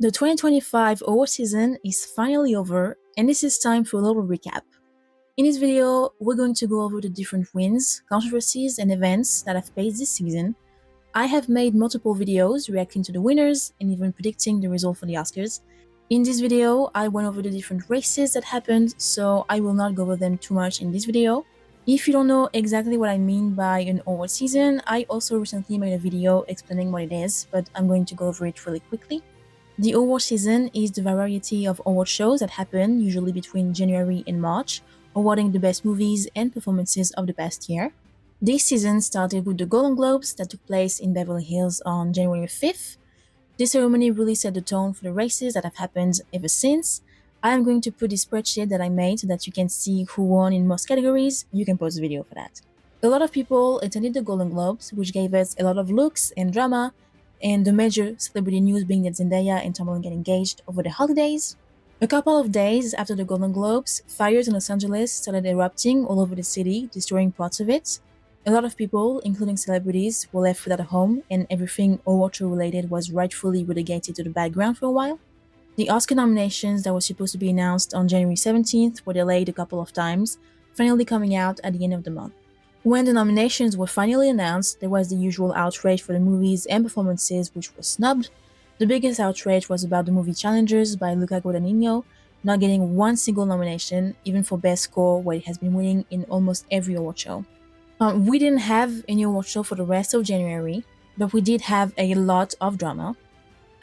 The 2025 award season is finally over, and this is time for a little recap. In this video, we're going to go over the different wins, controversies, and events that have paced this season. I have made multiple videos reacting to the winners and even predicting the result for the Oscars. In this video, I went over the different races that happened, so I will not go over them too much in this video. If you don't know exactly what I mean by an award season, I also recently made a video explaining what it is, but I'm going to go over it really quickly. The award season is the variety of award shows that happen usually between January and March, awarding the best movies and performances of the past year. This season started with the Golden Globes that took place in Beverly Hills on January 5th. This ceremony really set the tone for the races that have happened ever since. I am going to put this spreadsheet that I made so that you can see who won in most categories. You can pause the video for that. A lot of people attended the Golden Globes, which gave us a lot of looks and drama, and the major celebrity news being that Zendaya and Tom Holland get engaged over the holidays. A couple of days after the Golden Globes, fires in Los Angeles started erupting all over the city, destroying parts of it. A lot of people, including celebrities, were left without a home, and everything award show related was rightfully relegated to the background for a while. The Oscar nominations that were supposed to be announced on January 17th were delayed a couple of times, finally coming out at the end of the month. When the nominations were finally announced, there was the usual outrage for the movies and performances which were snubbed. The biggest outrage was about the movie Challengers by Luca Guadagnino not getting one single nomination, even for Best Score, where it has been winning in almost every award show. We didn't have any award show for the rest of January, but we did have a lot of drama.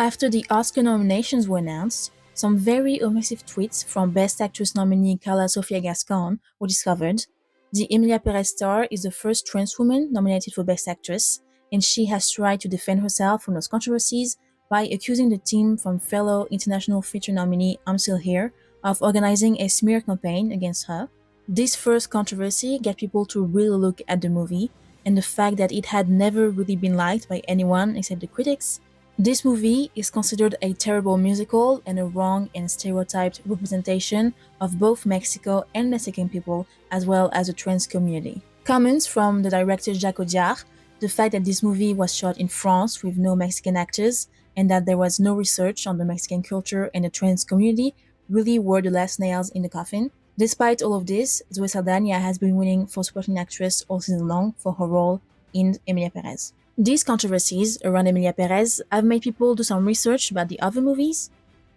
After the Oscar nominations were announced, some very offensive tweets from Best Actress nominee Carla Sofia Gascon were discovered. The Emilia Perez star is the first trans woman nominated for Best Actress, and she has tried to defend herself from those controversies by accusing the team from fellow international feature nominee I'm Still Here of organizing a smear campaign against her. This first controversy got people to really look at the movie and the fact that it had never really been liked by anyone except the critics. This movie is considered a terrible musical and a wrong and stereotyped representation of both Mexico and Mexican people, as well as the trans community. Comments from the director Jacques Audiard, the fact that this movie was shot in France with no Mexican actors, and that there was no research on the Mexican culture and the trans community really were the last nails in the coffin. Despite all of this, Zoe Saldana has been winning for supporting actress all season long for her role in Emilia Perez. These controversies around Emilia Perez have made people do some research about the other movies.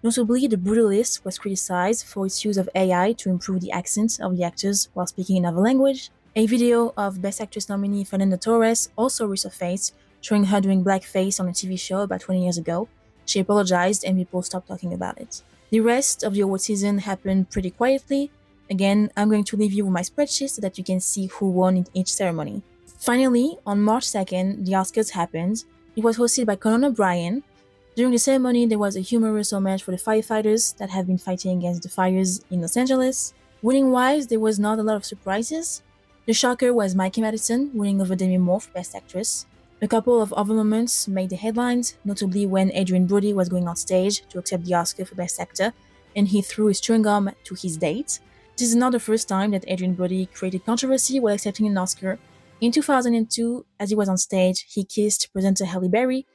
Notably, The Brutalist was criticized for its use of AI to improve the accent of the actors while speaking another language. A video of Best Actress nominee Fernanda Torres also resurfaced, showing her doing blackface on a TV show about 20 years ago. She apologized and people stopped talking about it. The rest of the award season happened pretty quietly. Again, I'm going to leave you with my spreadsheet so that you can see who won in each ceremony. Finally, on March 2nd, the Oscars happened. It was hosted by Conan O'Brien. During the ceremony, there was a humorous homage for the firefighters that have been fighting against the fires in Los Angeles. Winning-wise, there was not a lot of surprises. The shocker was Mikey Madison winning over Demi Moore for Best Actress. A couple of other moments made the headlines, notably when Adrien Brody was going on stage to accept the Oscar for Best Actor, and he threw his chewing gum to his date. This is not the first time that Adrien Brody created controversy while accepting an Oscar. In 2002, as he was on stage, he kissed presenter Halle Berry.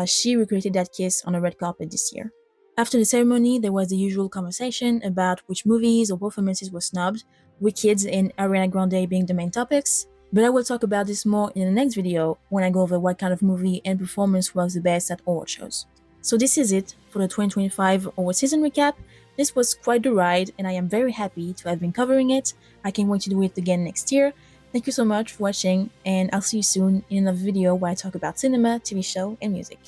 She recreated that kiss on a red carpet this year. After the ceremony, there was the usual conversation about which movies or performances were snubbed, Wicked and Ariana Grande being the main topics. But I will talk about this more in the next video when I go over what kind of movie and performance works the best at award shows. So this is it for the 2025 award season recap. This was quite the ride, and I am very happy to have been covering it. I can't wait to do it again next year. Thank you so much for watching, and I'll see you soon in another video where I talk about cinema, TV show, and music.